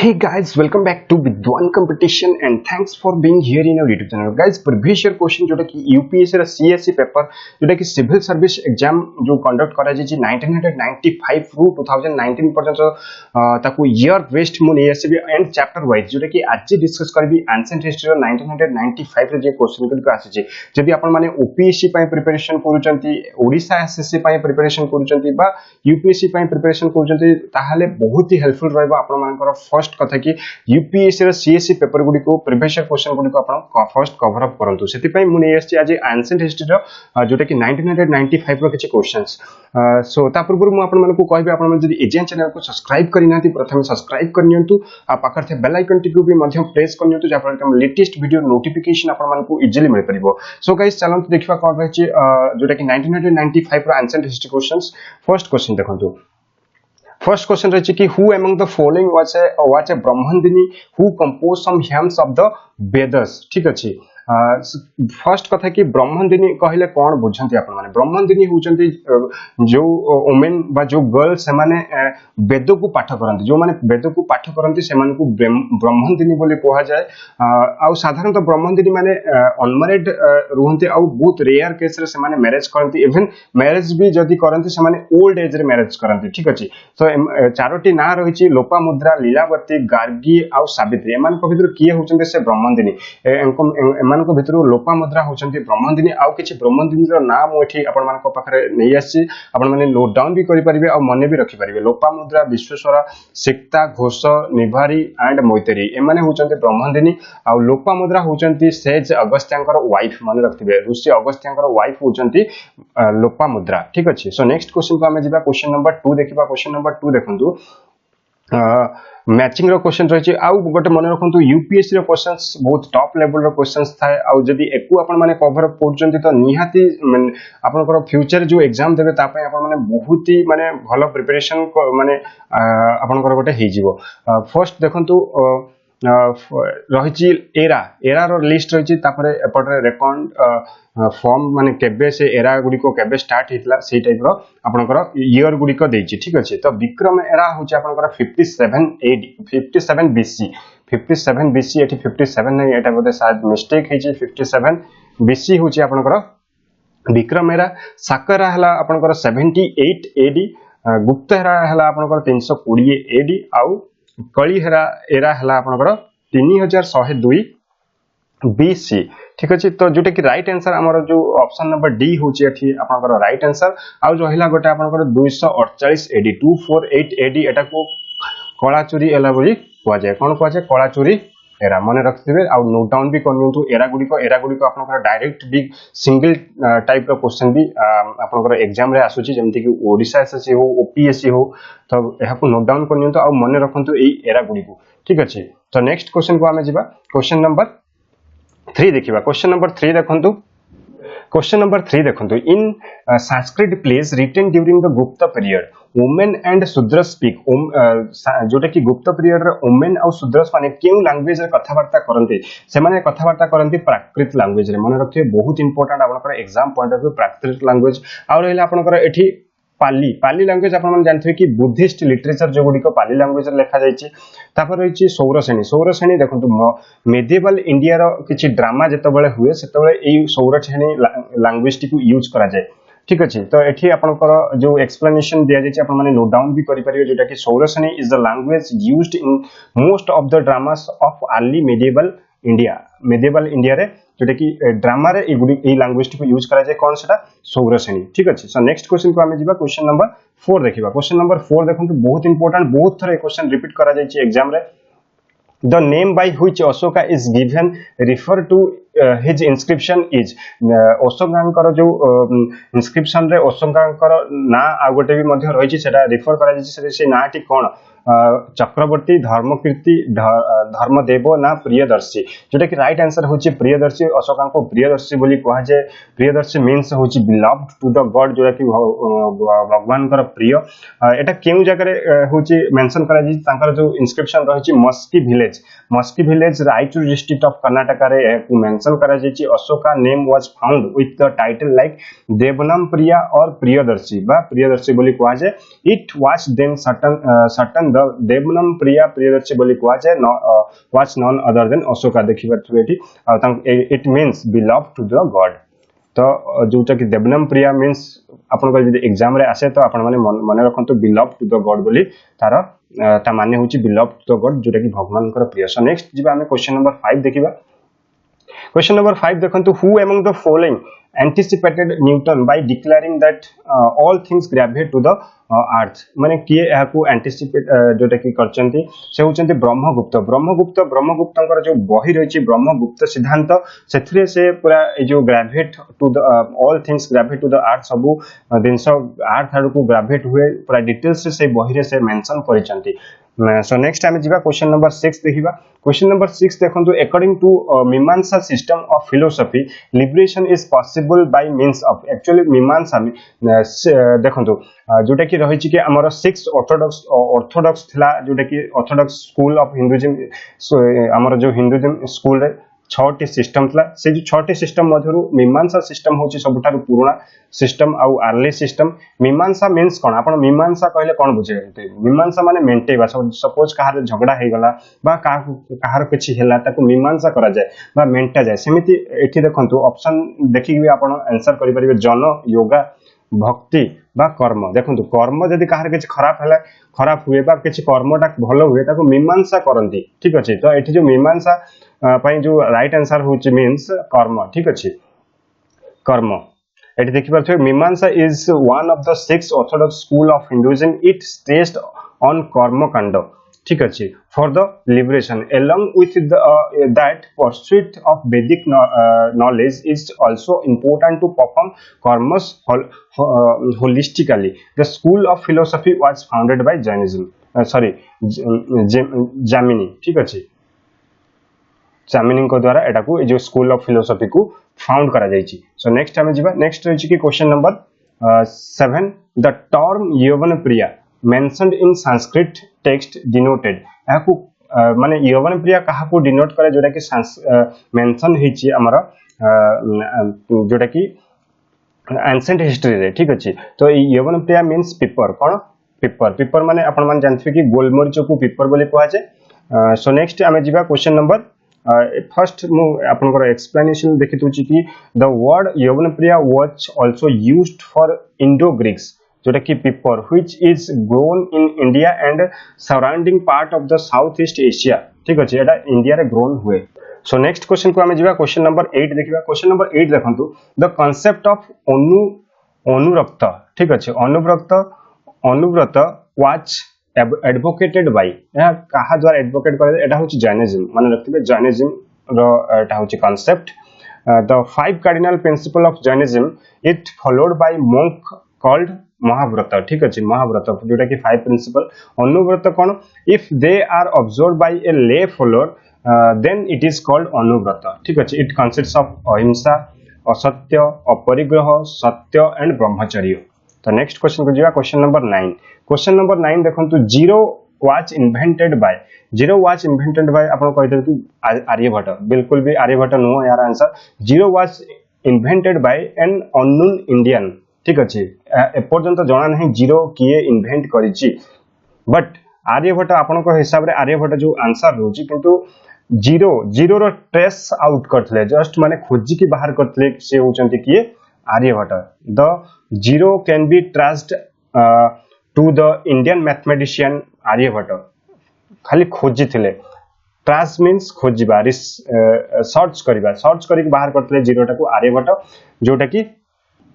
Hey guys, welcome back to Vidwan Competition and thanks for being here in our YouTube channel. Guys, previous year question जोटा कि UPSC रा CSE paper जोटा कि civil service exam जो conduct करा जाय 1995 रु 2019 पर्यंत ताकू ईयर वेस्ट मु नै आसीबी एंड चैप्टर वाइज जोटा कि आज डिस्कस करबी एंशिएंट हिस्ट्री रो 1995 रे जे क्वेश्चन गुडी आसी छै जदि आपण माने OPSC पय प्रिपरेशन करूचंती ओडिसा SSC पय प्रिपरेशन करूचंती बा UPSC पय प्रिपरेशन करूचंती ताहाले बहुत ही हेल्पफुल रहबा आपण मानकर फर्स्ट कथा कि यूपीएससी रा सीएससी पेपर गुडी को प्रीवियस ईयर क्वेश्चन गुडी को आपण फर्स्ट कवर अप करंतु सेति पई मु नै आछि आज एंशिएंट हिस्ट्री रो जोटा कि 1995 रो किछि क्वेश्चंस सो ता पूर्व मु आपण मानकु कहबे आपण मन जदि एजेंट चैनल को सब्सक्राइब करिनाती प्रथम सब्सक्राइब करनियंतु आ पाखर थे बेल आइकन टिकु भी मध्यम प्रेस करनियंतु जा पर लेटेस्ट वीडियो नोटिफिकेशन आपण मानकु इजीली मिल परिबो सो गाइस चलंतु देखिबा कोन रहछि जोटा कि 1995 रो ancient history questions first question देखंतु First question रही कि who among the following was a Brahmandini who composed some hymns of the Vedas ठीक अछि फर्स्ट कथा कि ब्रह्मदिनी कहले कोन बुझंती आपण माने ब्रह्मदिनी होचंती जो वुमेन बा जो गर्ल्स से माने वेद को पाठ करंती जो माने वेद को पाठ करंती से माने को ब्रह्मदिनी बोली कहा जाय आ साधारणतः ब्रह्मदिनी माने अनमैरिड रहंती आ बहुत रेयर केस रे से माने मैरिज करंती इवन मैरिज भी जदी करंती से माने ओल्ड एज रे मैरिज करंती ठीक अछि सो चारोटी ना रहिछि लोपामुद्रा लीलावती गार्गी आ सावित्री एमान को भितर किए होचंती से ब्रह्मदिनी को भितर लोपामुद्रा होचंती ब्रह्मदिनी आउ किछि ब्रह्मदिनी रो नाम ओठी आपण मान को पाखरे नै आसी आपण माने नोट डाउन भी करि परिबे आ मने भी रखि परिबे लोपामुद्रा विश्वेश्वरा सिक्ता घोष निभारी एंड मोइतेरी ए माने होचंती ब्रह्मदिनी आउ लोपामुद्रा होचंती सेज अगस्त्यांकर वाइफ माने रखिबे ऋषि अगस्त्यांकर वाइफ होचंती लोपामुद्रा ठीक अछि सो नेक्स्ट क्वेश्चन को हमें जिबा क्वेश्चन नंबर 2 देखिबा क्वेश्चन नंबर 2 देखंतु मैचिंग रो क्वेश्चन रही आउ गोटे मन रखंतु यूपीएससी रो क्वेश्चंस बहुत टॉप लेवल रो क्वेश्चंस थाए आउ जदी एकु आपण माने कवर अप करचंती तो निहाती आपनकर फ्यूचर जो एग्जाम देबे ता पय आपण माने बहुत ही माने भलो प्रिपरेशन माने आपनकर गोटे हे जीवो फर्स्ट देखंतु रही एरा रो लिस्ट रही तापरे एपटे रेकॉर्ड फॉर्म माने केबे से एरा गुडी को केबे स्टार्ट हितला सेही टाइप रो आपनकर ईयर गुडी को देछि ठीक अछि तो विक्रम एरा होछि आपनकर 57 AD 57 BC 57 BC एठी 57 नै एटा बोले शायद मिस्टेक हेछि 57 BC होछि आपनकर विक्रम एरा साकरा हला आपनकर 78 AD गुप्त एरा हला आपनकर 320 AD आउ कली एरा हला आपनकर 3102 BC ठीक अछि तो जोटे कि राइट आंसर हमर जो ऑप्शन नंबर डी होछि एठी आपनकर राइट आंसर आ रहिला गोटे आपनकर 248 AD 248 AD एटा को कलाचुरी एला बोली कोआ जाय कोन कोआ जाय कलाचुरी एरा माने रखथिबे आ नोट डाउन भी करनियंतु एरा गुडी को आपनकर डायरेक्ट भी सिंगल टाइप रो क्वेश्चन भी आपनकर एग्जाम रे आसुची जेमति कि ओडिसा एसएससी हो ओपीएससी हो तो एहा को नोट डाउन करनियंतु आ माने रखंतु एई एरा गुडी को ठीक अछि तो नेक्स्ट क्वेश्चन को हमें जिबा क्वेश्चन नंबर 3 देखिबा क्वेश्चन नंबर 3 देखंतु क्वेश्चन नंबर 3 देखंतु in Sanskrit plays written during the Gupta period women and Shudras speak जोटा कि गुप्त पीरियड रे वुमेन और शूद्रस माने केउ लैंग्वेज रे कथावार्ता करंती से माने कथावार्ता करंती प्राकृत लैंग्वेज रे माने रखिए बहुत इंपोर्टेंट आपनकर exam point of view Prakrit language आ रहला आपनकर एठी पाली लैंग्वेज आपण मन जानथि कि बुद्धिस्ट लिटरेचर जो गुडी को पाली लैंग्वेज रे लिखा जायछि तापर रहिछि सौरसेनी देखंतु मेडिवल इंडिया रो किछि ड्रामा जते बेले हुए सेते बेले एई सौरसेनी लैंग्वेज टी को यूज करा जाय ठीक अछि तो एठी आपनकर जो एक्सप्लेनेशन दिया जायछि आपण माने नोट डाउन भी करि परिबे जेटा कि Sauraseni is the language used in most of the dramas of early medieval India रे जोटा कि ड्रामा रे ए लैंग्वेज को यूज करा जाय कोन सेटा सौरसेनी ठीक अछि सो नेक्स्ट क्वेश्चन को हमें जिबा क्वेश्चन नंबर 4 देखिबा क्वेश्चन नंबर 4 देखंतु बहुत इंपोर्टेंट बहुत थरे क्वेश्चन रिपीट करा जायछि एग्जाम रे the name by which Ashoka is given refer to his inscription is अशोकांकर जो इंस्क्रिप्शन रे अशोकांकर ना आ गोटे भी मध्ये रहिछि सेटा रिफर करा जायछि से नाटी कोन चक्रवर्ती धर्मकीर्ति धर्मदेव ना प्रियदर्शी जोटा कि राइट आंसर होछि प्रियदर्शी अशोकांक को प्रियदर्शी बोली कहा जाय प्रियदर्शी मीन्स होछि बिलव्ड टू द गॉड जोटा कि भगवान कर प्रिय एटा केउ जगह रे होछि मेंशन करा जाय तांकर जो इंस्क्रिप्शन रहिछि Maski village Raichur district of Karnataka रे मेंशन करा जाय Ashoka name was found with the title like Devanam Priya और प्रियदर्शी बा प्रियदर्शी बोली कहा जाय it was then certain the Devanam Priya Priyadarshi बोली कुआ जाए was none other than Ashoka देखि पाथु एठी it means beloved to the god तो जोटा कि देवनम प्रिया मींस आपन को जदी एग्जाम रे आसे तो आपन माने मन रखंतु बिलव्ड टू द गॉड बोली तार ता माने होची बिलव्ड टू द गॉड जोटा कि भगवान कर प्रिय सो नेक्स्ट जिबा हमें क्वेश्चन नंबर 5 देखिबा क्वेश्चन नंबर 5 देखंतु who among the following anticipated Newton by declaring that all things gravitate to the earth माने किए याकू एंटिसिपेट जोटा कि करचंती से होचंती ब्रह्मगुप्तंकर जो बही रहिछि ब्रह्मगुप्त सिद्धांत सेथरे से पूरा जो gravitate to the all things gravitate to the earth सब दिनस अर्थ आड़ को ग्रेविटेट हुए पूरा डिटेल्स से बही रे से mention करिसंती so next time jiba question number 6 देखिबा question number 6 देखंतु according to मीमांसा system of philosophy liberation is possible by means of actually मीमांसा देखंतु जोटा कि रहिछि कि हमर 6 ऑर्थोडॉक्स थिला जोटा कि ऑर्थोडॉक्स स्कूल ऑफ हिंदुइज्म हमर जो हिंदुइज्म स्कूल रे 6टी सिस्टम थला से जो 6टी सिस्टम मधुरु मीमांसा सिस्टम होची सबठारु पुराना सिस्टम आउ अर्ली सिस्टम मीमांसा मींस कोन आपण मीमांसा कहले कोन बुझे मीमांसा माने मेंटेबा सपोज कहार झगड़ा हे गला बा कहार किछि हेला ताको मीमांसा करा जाय बा मेंटा जाय सेमिति एठी देखंतु ऑप्शन देखि भी आपण आंसर करि परिबे जन योगा भक्ति बा कर्म देखंतु कर्म जदि कहार किछि खराब हुए बा किछि कर्मटा भलो हुए ताको मीमांसा करंती ठीक अछि तो एठी जो मीमांसा पई जो राइट आंसर होची मींस कर्म ठीक अछि कर्म एठी देखि परछे मीमांसा is one of the 6 Orthodox school of Hinduism it stressed on कर्म कांड ठीक अछि for the liberation along with that pursuit of Vedic knowledge is also important to perform karmas holistically. The school of philosophy was founded by Jamini ठीक अछि जामिनी को द्वारा एटा को जो स्कूल ऑफ फिलोसफी को फाउंड करा जायछि सो नेक्स्ट हम जिबा नेक्स्ट रहिछि कि question number 7 the term Yavana Priya mentioned in Sanskrit text denoted याकू माने यौवन प्रिया काहा को डिनोट करे जोटा कि मेंशन हिछि हमर जोटा कि एंशिएंट हिस्ट्री रे ठीक अछि तो यौवन प्रिया मींस पेपर कोन पेपर माने आपण मान जानथि कि गोलमरीच को पेपर बोली कहै छै सो नेक्स्ट हम जिबा क्वेश्चन नंबर फर्स्ट मु आपनकर एक्सप्लेनेशन देखि दोछि कि the word Yavanapriya was also used for Indo Greeks जोटा कि pepper which is grown in India and surrounding part of the south east Asia ठीक अछि एटा इंडिया रे ग्रोन हुए सो नेक्स्ट क्वेश्चन को हम जिबा क्वेश्चन नंबर 8 देखिबा क्वेश्चन नंबर 8 देखंतु द कांसेप्ट ऑफ अनुव्रत ठीक अछि अनुव्रत वाज advocated by या कहा द्वारा एडवोकेट करे एटा होची जैनिज्म माने रखिबे जैनिज्म रो एटा होची concept the 5 cardinal principle of Jainism it followed by monk called Mahavrata ठीक अछि महाव्रत जोटा कि 5 प्रिंसिपल अनुव्रत कोन if they are observed by a lay follower then it is called Anuvrata ठीक अछि इट कंसिस्ट्स ऑफ अहिंसा असत्य अपरिग्रह सत्य एंड ब्रह्मचर्य तो नेक्स्ट क्वेश्चन को जिवा क्वेश्चन नंबर 9 क्वेश्चन नंबर 9 देखंतु जीरो वाज इन्वेंटेड बाय आपण कहते कि आर्यभट्ट बिल्कुल भी आर्यभट्ट नो यार answer zero was invented by an unknown Indian ठीक अछि ए पर्यंत जाना नहीं जीरो किए इन्वेंट करिछि बट आर्यभट्ट आपण को हिसाब रे आर्यभट्ट जो आंसर होछि किंतु जीरो रो ट्रेस आउट करथले जस्ट माने खोजी की बाहर करथले से होचंती किए Aryabhata the zero can be traced to the Indian mathematician Aryabhata खाली खोजी थिले ट्रेस मींस खोजिबा सर्च करिक बाहर करथले जीरोटा को आर्यभट्ट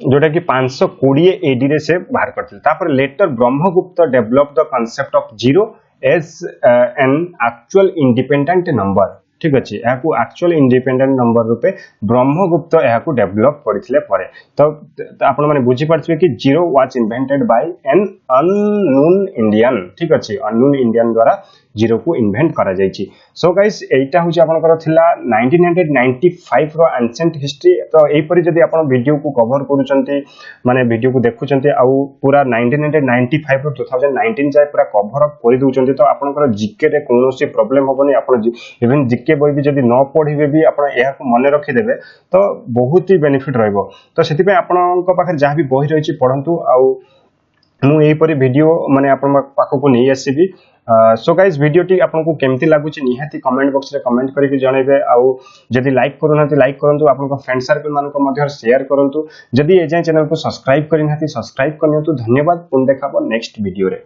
जोटा कि 520 एडी रे से बाहर करथले तापर later Brahmagupta develop the concept of zero as an actual independent number ठीक अछि याकू एक्चुअल इंडिपेंडेंट नंबर रूपे ब्रह्मगुप्त याकू डेवलप करथिले परे तो आपण माने बुझी परथिबे कि zero was invented by an unknown Indian ठीक अछि अननोन इंडियन द्वारा जीरो को इन्वेंट करा जायछि सो गाइस एटा होछि आपनकर थिला 1995 रो एंशिएंट हिस्ट्री तो एई परि जदी आपण वीडियो को कवर करूचंती माने वीडियो को देखुचंती आ पूरा 1995 रो 2019 जाय पूरा कवर अप करि दोचंती तो आपनकर जीके रे कोनोसी प्रॉब्लम होबनी आपण इवन जीके बय भी जदी न पढिबे भी आपण एहा को मने रखि देबे तो बहुत ही बेनिफिट रहइबो तो सेति पे आपनक पाखे जहा भी बही रहिछि पढंतु आ मु एहीपरि वीडियो माने आपण पाखको नहीं आसीबी सो गाइस वीडियो टी आपनको केमती लागुची निहाती कमेंट बॉक्स रे कमेंट करके जणेबे आउ जदि लाइक करूनाती लाइक करंतु आपनको फ्रेंड सर्कल मानको मध्ये शेयर करंतु जदि एजाय चैनल को सब्सक्राइब करिनाती सब्सक्राइब करनियंतु धन्यवाद पुन देखाबो नेक्स्ट वीडियो रे।